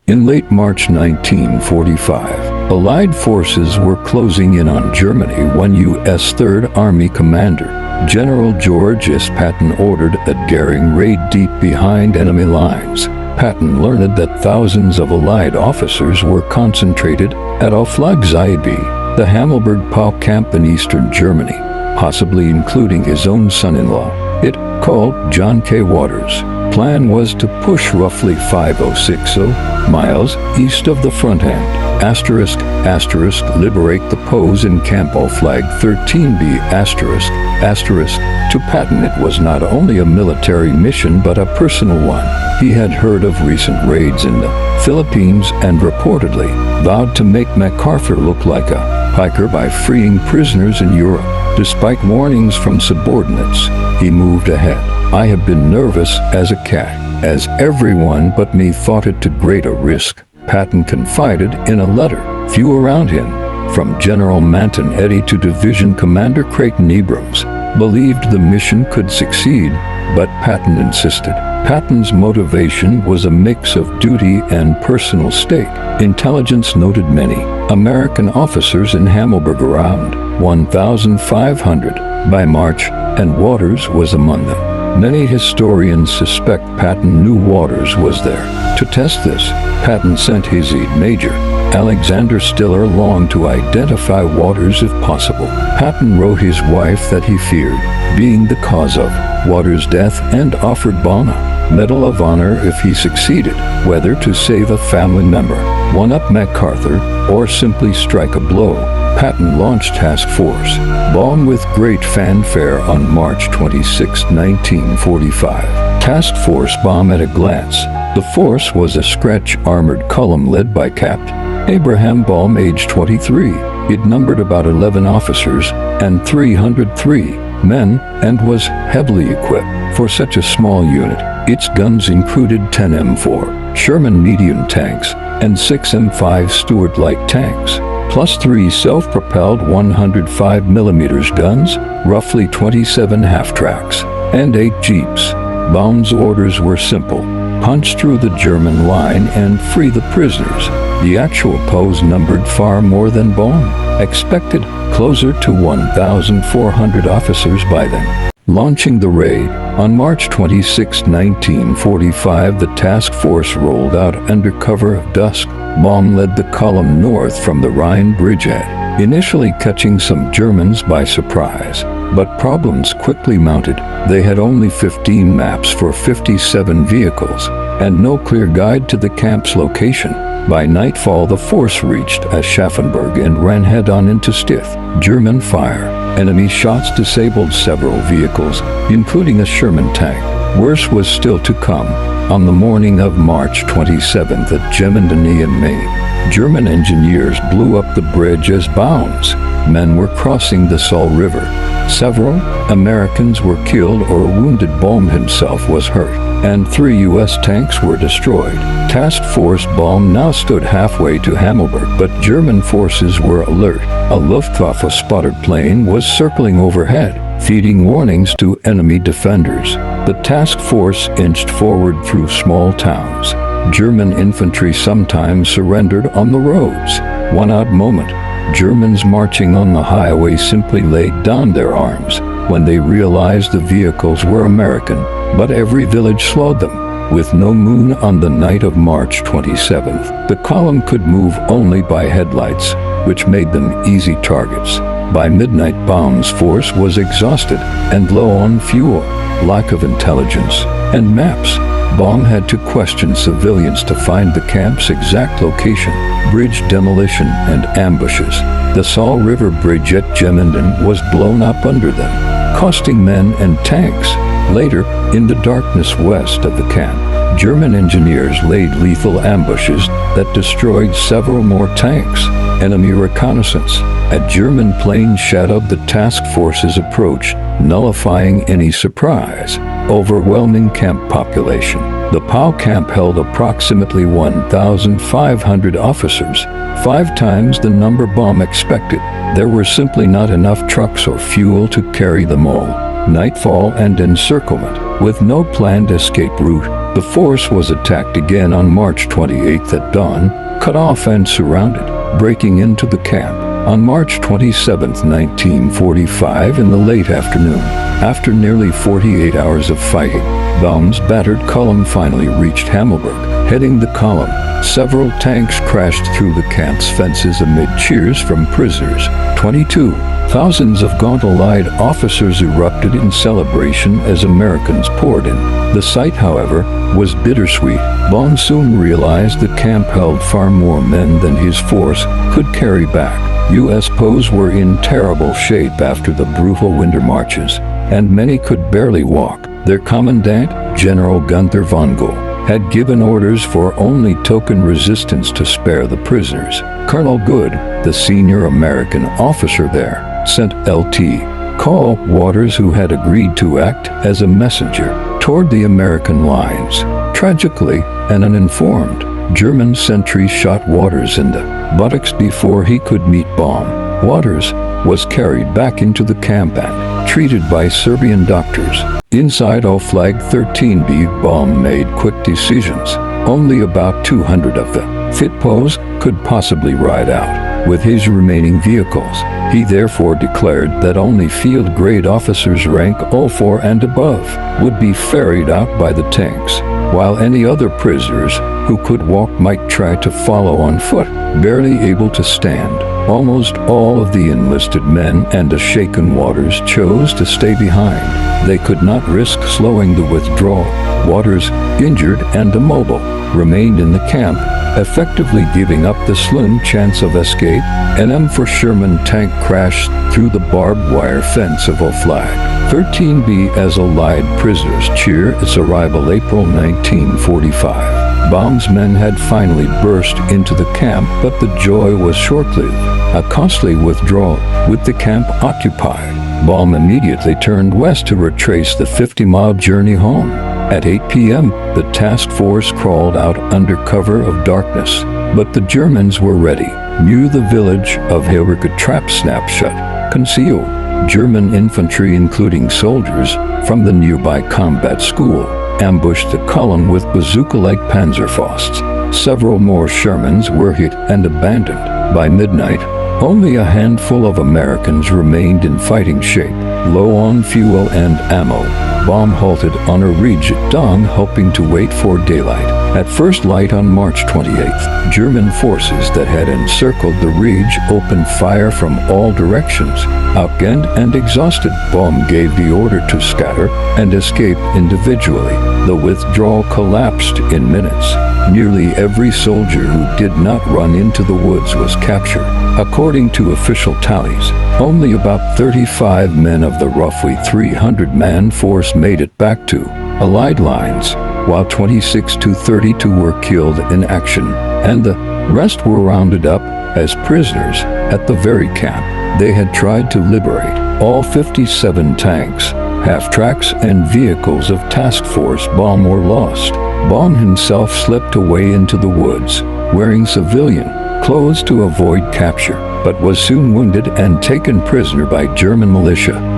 In late March 1945, Allied forces were closing in on Germany when U.S. Third Army Commander General George S. Patton ordered a daring raid deep behind enemy lines. Patton learned that thousands of Allied officers were concentrated at Oflag XIII-B, the Hammelburg POW camp in eastern Germany, possibly including his own son-in-law. It, called John K. Waters' plan, was to push roughly 5060 miles east of the front end. ***, liberate the POWs in Camp Oflag XIII-B***. To Patton it was not only a military mission but a personal one. He had heard of recent raids in the Philippines and reportedly vowed to make MacArthur look like a piker by freeing prisoners in Europe. Despite warnings from subordinates, he moved ahead. "I have been nervous as a cat, as everyone but me thought it too great a risk," Patton confided in a letter. Few around him, from General Manton Eddy to Division Commander Creighton Abrams, believed the mission could succeed, but Patton insisted. Patton's motivation was a mix of duty and personal stake. Intelligence noted many American officers in Hammelburg, around 1,500 by March, and Waters was among them. Many historians suspect Patton knew Waters was there. To test this, Patton sent his aide major, Alexander Stiller, along to identify Waters if possible. Patton wrote his wife that he feared being the cause of Waters' death and offered Baum a Medal of Honor if he succeeded, whether to save a family member, one-up MacArthur, or simply strike a blow. Patton launched Task Force Baum with great fanfare on March 26, 1945. Task Force Baum at a glance. The force was a scratch-armored column led by Capt. Abraham Baum, age 23. It numbered about 11 officers and 303 men and was heavily equipped. For such a small unit, its guns included 10 M4 Sherman medium tanks and 6 M5 Stuart light tanks, plus 3 self-propelled 105mm guns, roughly 27 half-tracks, and 8 jeeps. Baum's orders were simple: punch through the German line and free the prisoners. The actual POWs numbered far more than Baum expected, closer to 1,400 officers by then. Launching the raid on March 26, 1945, the task force rolled out under cover of dusk. Baum led the column north from the Rhine bridgehead, initially catching some Germans by surprise. But problems quickly mounted. They had only 15 maps for 57 vehicles, and no clear guide to the camp's location. By nightfall, the force reached Aschaffenburg and ran head-on into stiff German fire. Enemy shots disabled several vehicles, including a Sherman tank. Worse was still to come. On the morning of March 27th at Gemmendeney in Maine, German engineers blew up the bridge as Baum's men were crossing the Saale River. Several Americans were killed or wounded. Baum himself was hurt, and 3 U.S. tanks were destroyed. Task Force Baum now stood halfway to Hammelburg, but German forces were alert. A Luftwaffe spotter plane was circling overhead, feeding warnings to enemy defenders. The task force inched forward through small towns. German infantry sometimes surrendered on the roads. One odd moment, Germans marching on the highway simply laid down their arms when they realized the vehicles were American, but every village slowed them. With no moon on the night of March 27th, the column could move only by headlights, which made them easy targets. By midnight, Baum's force was exhausted and low on fuel, lack of intelligence, and maps. Baum had to question civilians to find the camp's exact location. Bridge demolition and ambushes. The Saale River Bridge at Gemmenden was blown up under them, costing men and tanks. Later, in the darkness west of the camp, German engineers laid lethal ambushes that destroyed several more tanks. Enemy reconnaissance. A German plane shadowed the task force's approach, nullifying any surprise. Overwhelming camp population. The POW camp held approximately 1,500 officers, 5 times the number Baum expected. There were simply not enough trucks or fuel to carry them all. Nightfall and encirclement. With no planned escape route, the force was attacked again on March 28th at dawn, cut off and surrounded, breaking into the camp. On March 27, 1945, in the late afternoon, after nearly 48 hours of fighting, Baum's battered column finally reached Hammelburg. Heading the column, several tanks crashed through the camp's fences amid cheers from prisoners. 22. Thousands of gaunt Allied officers erupted in celebration as Americans poured in. The sight, however, was bittersweet. Baum soon realized the camp held far more men than his force could carry back. U.S. POWs were in terrible shape after the brutal winter marches, and many could barely walk. Their commandant, General Gunther von Gohl, had given orders for only token resistance to spare the prisoners. Colonel Good, the senior American officer there, sent Lt. Col. Waters, who had agreed to act as a messenger, toward the American lines. Tragically, an uninformed German sentry shot Waters in the buttocks before he could meet Baum. Waters was carried back into the camp and treated by Serbian doctors. Inside Oflag XIII-B, Baum made quick decisions. Only about 200 of the fit POWs could possibly ride out with his remaining vehicles. He therefore declared that only field-grade officers rank 04 and above would be ferried out by the tanks, while any other prisoners who could walk might try to follow on foot, barely able to stand. Almost all of the enlisted men and a shaken Waters chose to stay behind. They could not risk slowing the withdrawal. Waters, injured and immobile, remained in the camp, effectively giving up the slim chance of escape. An M4 Sherman tank crashed through the barbed wire fence of Oflag XIII-B as Allied prisoners cheer its arrival April 1945. Baum's men had finally burst into the camp, but the joy was short-lived. A costly withdrawal, with the camp occupied, Baum immediately turned west to retrace the 50-mile journey home. At 8 p.m., the task force crawled out under cover of darkness, but the Germans were ready. Near the village of Hammelburg, a trap snapped shut, concealed. German infantry, including soldiers from the nearby combat school, ambushed the column with bazooka-like Panzerfausts. Several more Shermans were hit and abandoned. By midnight, only a handful of Americans remained in fighting shape. Low on fuel and ammo, Baum halted on a ridge at dawn, hoping to wait for daylight. At first light on March 28th, German forces that had encircled the ridge opened fire from all directions. Outgunned and exhausted, Baum gave the order to scatter and escape individually. The withdrawal collapsed in minutes. Nearly every soldier who did not run into the woods was captured. According to official tallies, only about 35 men of the roughly 300-man force made it back to Allied lines, while 26 to 32 were killed in action, and the rest were rounded up as prisoners at the very camp they had tried to liberate. All 57 tanks, half-tracks, and vehicles of Task Force Baum were lost. Baum himself slipped away into the woods, wearing civilian clothes to avoid capture, but was soon wounded and taken prisoner by German militia.